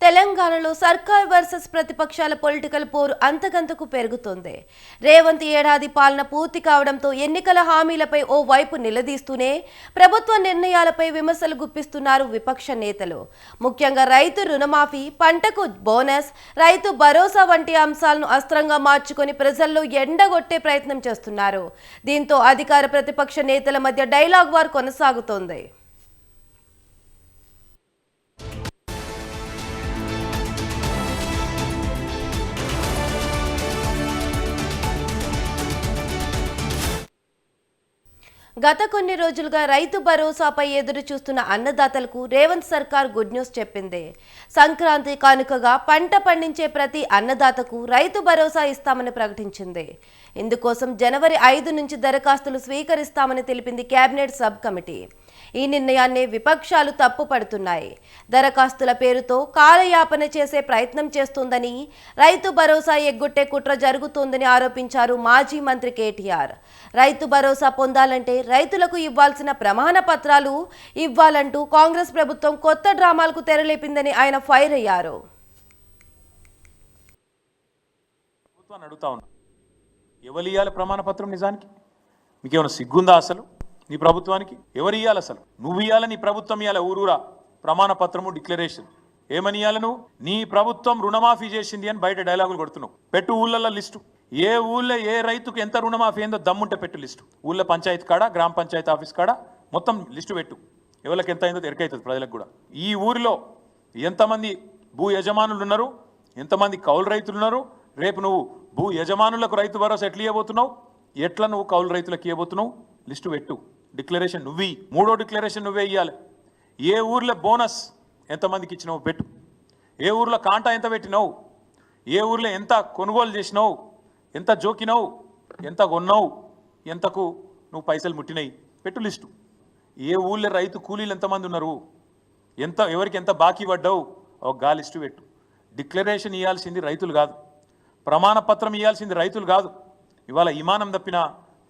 తెలంగాణలో సర్కార్ వర్సెస్ ప్రతిపక్షాల పొలిటికల్ పోరు అంతకంతకు పెరుగుతోంది. రేవంత్ ఏడాది పాలన పూర్తి కావడంతో ఎన్నికల హామీలపై ఓ వైపు నిలదీస్తూనే ప్రభుత్వ నిర్ణయాలపై విమర్శలు గుప్పిస్తున్నారు విపక్ష నేతలు. ముఖ్యంగా రైతు రుణమాఫీ, పంటకు బోనస్, రైతు భరోసా వంటి అంశాలను అస్త్రంగా మార్చుకొని ప్రజల్లో ఎండగొట్టే ప్రయత్నం చేస్తున్నారు. దీంతో అధికార ప్రతిపక్ష నేతల మధ్య డైలాగ్ వార్ కొనసాగుతోంది. గత కొన్ని రోజులుగా రైతు భరోసాపై ఎదురు చూస్తున్న అన్నదాతలకు రేవంత్ సర్కార్ గుడ్ న్యూస్ చెప్పింది. సంక్రాంతి కానుకగా పంట పండించే ప్రతి అన్నదాతకు రైతు భరోసా ఇస్తామని ప్రకటించింది. ఇందుకోసం జనవరి 5 నుంచి దరఖాస్తులు స్వీకరిస్తామని తెలిపింది కేబినెట్ సబ్ కమిటీ. ఈ నిర్ణయాన్ని విపక్షాలు తప్పుపడుతున్నాయి. దరఖాస్తుల పేరుతో కాలయాపన చేసే ప్రయత్నం చేస్తోందని, రైతు భరోసా ఎగ్గొట్టే కుట్ర జరుగుతోందని ఆరోపించారు మాజీ మంత్రి కేటీఆర్. రైతు భరోసా పొందాలంటే రైతులకు ఇవ్వాల్సిన ప్రమాణ పత్రాలు ఇవ్వాలంటూ కాంగ్రెస్ ప్రభుత్వం కొత్త డ్రామాలకు తెరలేపిందని ఆయన ఫైర్ అయ్యారు. ఎవరు ఇవ్వాలి ప్రమాణ పత్రం? నిజానికి మీకేమైనా సిగ్గుందా అసలు? నీ ప్రభుత్వానికి ఎవరు ఇవ్వాలి? అసలు నువ్వు ఇవ్వాలి, నీ ప్రభుత్వం ఇవ్వాలి. ఊరూరా ప్రమాణ పత్రము, డిక్లరేషన్ ఏమని ఇవ్వాలి? నువ్వు నీ ప్రభుత్వం రుణమాఫీ చేసింది అని బయట డైలాగులు కొడుతున్నావు. పెట్టు ఊళ్ళల్లో లిస్టు. ఏ ఊళ్ళో ఏ రైతుకు ఎంత రుణమాఫీ ఏందో దమ్ముంటే పెట్టు లిస్టు. ఊళ్ళో పంచాయతీ కాడ, గ్రామ పంచాయతీ ఆఫీస్ కాడ మొత్తం లిస్టు పెట్టు. ఎవరికి ఎంత అయిందో ఎరకైతుంది ప్రజలకు కూడా. ఈ ఊరిలో ఎంతమంది భూ యజమానులు ఉన్నారు, ఎంతమంది కౌలు రైతులు ఉన్నారు, రేపు నువ్వు భూ యజమానులకు రైతు భరోసా ఎట్లా ఇవ్వబోతున్నావు, ఎట్లా నువ్వు కౌలు రైతులకు ఇవ్వబోతున్నావు, లిస్టు పెట్టు. డిక్లరేషన్ నువ్వు, మూడో డిక్లరేషన్ నువ్వే ఇవ్వాలి. ఏ ఊర్లో బోనస్ ఎంతమందికి ఇచ్చినావు పెట్టు. ఏ ఊర్లో కాంటా ఎంత పెట్టినావు, ఏ ఊర్లో ఎంత కొనుగోలు చేసినావు, ఎంత జోకినావు, ఎంత కొన్నావు, ఎంతకు నువ్వు పైసలు ముట్టినాయి పెట్టు లిస్టు. ఏ ఊళ్ళో రైతు కూలీలు ఎంతమంది ఉన్నారు, ఎవరికి ఎంత బాకీ పడ్డావు ఒక గా లిస్టు పెట్టు. డిక్లరేషన్ ఇవ్వాల్సింది రైతులు కాదు, ప్రమాణ పత్రం ఇవ్వాల్సింది రైతులు కాదు. ఇవాళ ఇమానం తప్పిన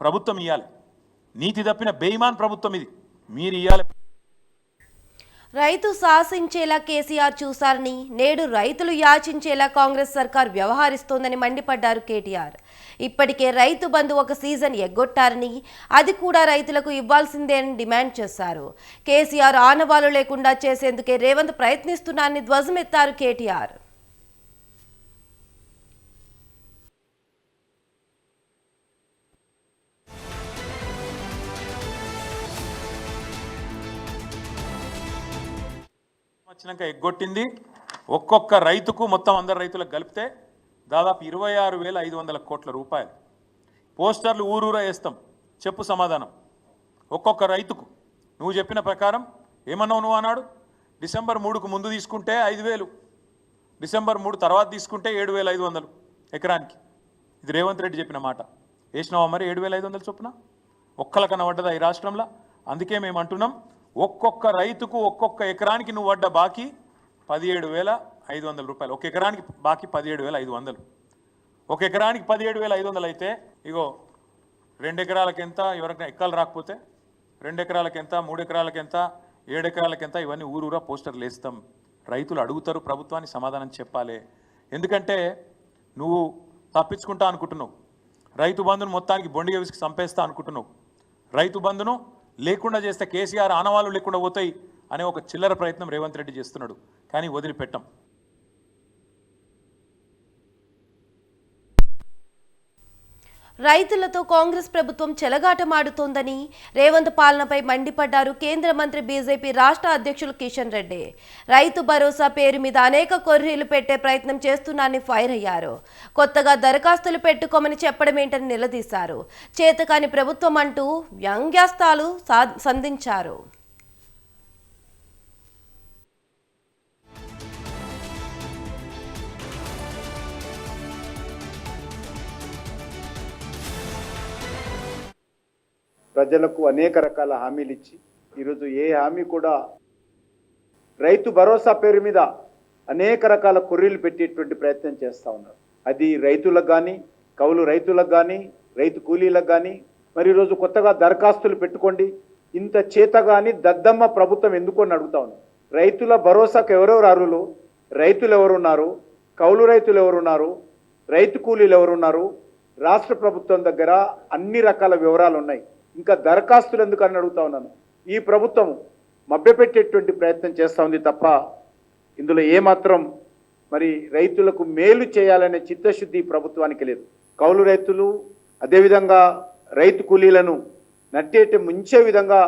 ప్రభుత్వం ఇవ్వాలి, నీతి తప్పిన బేయిమాన్ ప్రభుత్వం ఇది. మీరు ఇవ్వాలి. రైతు శాసించేలా కేసీఆర్ చూశారని, నేడు రైతులు యాచించేలా కాంగ్రెస్ సర్కార్ వ్యవహరిస్తోందని మండిపడ్డారు కేటీఆర్. ఇప్పటికే రైతు బంధు ఒక సీజన్ ఎగ్గొట్టారని, అది కూడా రైతులకు ఇవ్వాల్సిందే అని డిమాండ్ చేశారు. కేసీఆర్ ఆనవాలు లేకుండా చేసేందుకే రేవంత్ ప్రయత్నిస్తున్నారని ధ్వజమెత్తారు కేటీఆర్. వచ్చినాక ఎగ్గొట్టింది ఒక్కొక్క రైతుకు మొత్తం అందరు రైతులకు కలిపితే దాదాపు 26,500 కోట్ల రూపాయలు. పోస్టర్లు ఊరూరా వేస్తాం, చెప్పు సమాధానం ఒక్కొక్క రైతుకు. నువ్వు చెప్పిన ప్రకారం ఏమన్నావు నువ్వు అన్నాడు, డిసెంబర్ 3కు ముందు తీసుకుంటే 5,000, డిసెంబర్ 3 తర్వాత తీసుకుంటే 7,500 ఎకరానికి. ఇది రేవంత్ రెడ్డి చెప్పిన మాట. వేసినావా మరి 7,500 చొప్పున? ఒక్కలకన్నా పడ్డదా ఈ రాష్ట్రంలో? అందుకే మేము అంటున్నాం, ఒక్కొక్క రైతుకు ఒక్కొక్క ఎకరానికి నువ్వు పడ్డ బాకీ 17,500 రూపాయలు. ఒక ఎకరానికి బాకీ 17,500. ఒక ఎకరానికి 17,500 అయితే ఇగో 2 ఎకరాలకు ఎంత, ఎవరికైనా ఎక్కలు రాకపోతే 2 ఎకరాలకు ఎంత, 3 ఎకరాలకు ఎంత, 7 ఎకరాలకు ఎంత, ఇవన్నీ ఊరూరా పోస్టర్లు వేస్తాం. రైతులు అడుగుతారు, ప్రభుత్వానికి సమాధానం చెప్పాలి. ఎందుకంటే నువ్వు తప్పించుకుంటా అనుకుంటున్నావు, రైతు బంధును మొత్తానికి బొండిగా విసికి చంపేస్తా అనుకుంటున్నావు. రైతు బంధును లేకుండా చేస్తే కేసీఆర్ ఆనవాళ్ళు లేకుండా పోతాయి అనే ఒక చిల్లర ప్రయత్నం రేవంత్ రెడ్డి చేస్తున్నాడు. కానీ వదిలిపెట్టం. రైతులతో కాంగ్రెస్ ప్రభుత్వం చెలగాటమాడుతోందని రేవంత్ పాలనపై మండిపడ్డారు కేంద్ర మంత్రి బీజేపీ రాష్ట్ర అధ్యక్షులు కిషన్ రెడ్డి. రైతు భరోసా పేరు మీద అనేక కొర్రీలు పెట్టే ప్రయత్నం చేస్తున్నారని ఫైర్ అయ్యారు. కొత్తగా దరఖాస్తులు పెట్టుకోమని చెప్పడం ఏంటని నిలదీశారు. చేతకాని ప్రభుత్వం అంటూ వ్యంగ్యాస్త్రాలు సంధించారు. ప్రజలకు అనేక రకాల హామీలు ఇచ్చి ఈరోజు ఏ హామీ కూడా రైతు భరోసా పేరు మీద అనేక రకాల కొర్రీలు పెట్టేటువంటి ప్రయత్నం చేస్తూ ఉన్నారు. అది రైతులకు కానీ, కౌలు రైతులకు కానీ, రైతు కూలీలకు కానీ, మరి ఈరోజు కొత్తగా దరఖాస్తులు పెట్టుకోండి. ఇంత చేతగాని దద్దమ్మ ప్రభుత్వం ఎందుకు అని అడుగుతా ఉన్నాం. రైతుల భరోసాకు ఎవరెవరు అర్హులు, రైతులు ఎవరున్నారు, కౌలు రైతులు ఎవరున్నారు, రైతు కూలీలు ఎవరున్నారు, రాష్ట్ర ప్రభుత్వం దగ్గర అన్ని రకాల వివరాలు ఉన్నాయి. ఇంకా దరఖాస్తులు ఎందుకు అని అడుగుతా ఉన్నాను. ఈ ప్రభుత్వం మభ్యపెట్టేటువంటి ప్రయత్నం చేస్తూ ఉంది తప్ప ఇందులో ఏమాత్రం మరి రైతులకు మేలు చేయాలనే చిత్తశుద్ధి ఈ ప్రభుత్వానికి లేదు. కౌలు రైతులు అదేవిధంగా రైతు కూలీలను నట్టేట ముంచే విధంగా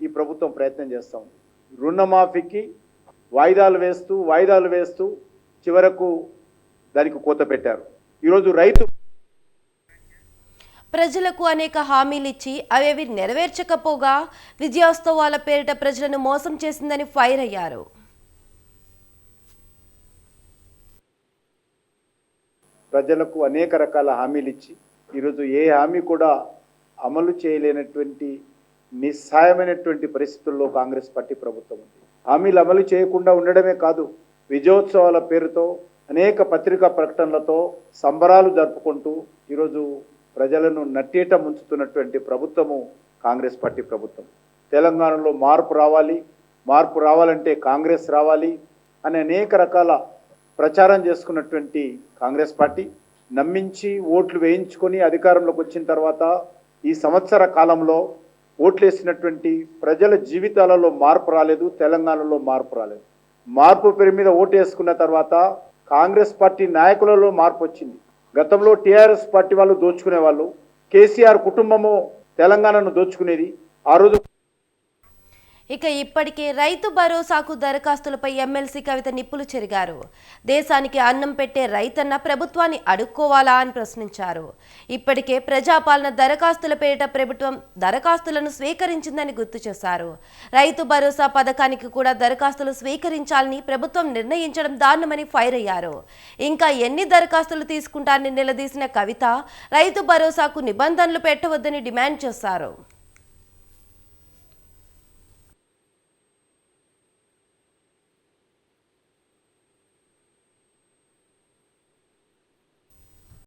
ఈ ప్రభుత్వం ప్రయత్నం చేస్తూ ఉంది. రుణమాఫీకి వాయిదాలు వేస్తూ చివరకు దానికి కోత పెట్టారు. ఈరోజు రైతు ప్రజలకు అనేక హామీలు ఇచ్చి అవేవి నెరవేర్చకపోగా విజయోత్సవాల పేరిట ప్రజలను మోసం చేసిందని ఫైర్ అయ్యారు. ప్రజలకు అనేక రకాల హామీలు ఇచ్చి ఈరోజు ఏ హామీ కూడా అమలు చేయలేనటువంటి నిస్సాయమైనటువంటి పరిస్థితుల్లో కాంగ్రెస్ పార్టీ ప్రభుత్వం ఉంది. హామీలు అమలు చేయకుండా ఉండడమే కాదు, విజయోత్సవాల పేరుతో అనేక పత్రికా ప్రకటనలతో సంబరాలు జరుపుకుంటూ ఈరోజు ప్రజలను నట్టేట ముంచుతున్నటువంటి ప్రభుత్వము కాంగ్రెస్ పార్టీ ప్రభుత్వం. తెలంగాణలో మార్పు రావాలంటే కాంగ్రెస్ రావాలి అని అనేక రకాల ప్రచారం చేసుకున్నటువంటి కాంగ్రెస్ పార్టీ నమ్మించి ఓట్లు వేయించుకొని అధికారంలోకి వచ్చిన తర్వాత ఈ సంవత్సర కాలంలో ఓట్లేసినటువంటి ప్రజల జీవితాలలో మార్పు రాలేదు, తెలంగాణలో మార్పు రాలేదు. మార్పు పేరు మీద ఓటు వేసుకున్న తర్వాత కాంగ్రెస్ పార్టీ నాయకులలో మార్పు వచ్చింది. గతంలో టీఆర్ఎస్ పార్టీ వాళ్ళు దోచుకునేవాళ్ళు, కేసీఆర్ కుటుంబము తెలంగాణను దోచుకునేది. ఆ రోజు ఇక ఇప్పటికే రైతు భరోసాకు దరఖాస్తులపై ఎమ్మెల్సీ కవిత నిప్పులు చెరిగారు. దేశానికి అన్నం పెట్టే రైతన్న ప్రభుత్వాన్ని అడుక్కోవాలా అని ప్రశ్నించారు. ఇప్పటికే ప్రజాపాలన దరఖాస్తుల పేరిట ప్రభుత్వం దరఖాస్తులను స్వీకరించిందని గుర్తు చేశారు. రైతు భరోసా పథకానికి కూడా దరఖాస్తులు స్వీకరించాలని ప్రభుత్వం నిర్ణయించడం దారుణమని ఫైర్ అయ్యారు. ఇంకా ఎన్ని దరఖాస్తులు తీసుకుంటారని నిలదీసిన కవిత రైతు భరోసాకు నిబంధనలు పెట్టవద్దని డిమాండ్ చేశారు.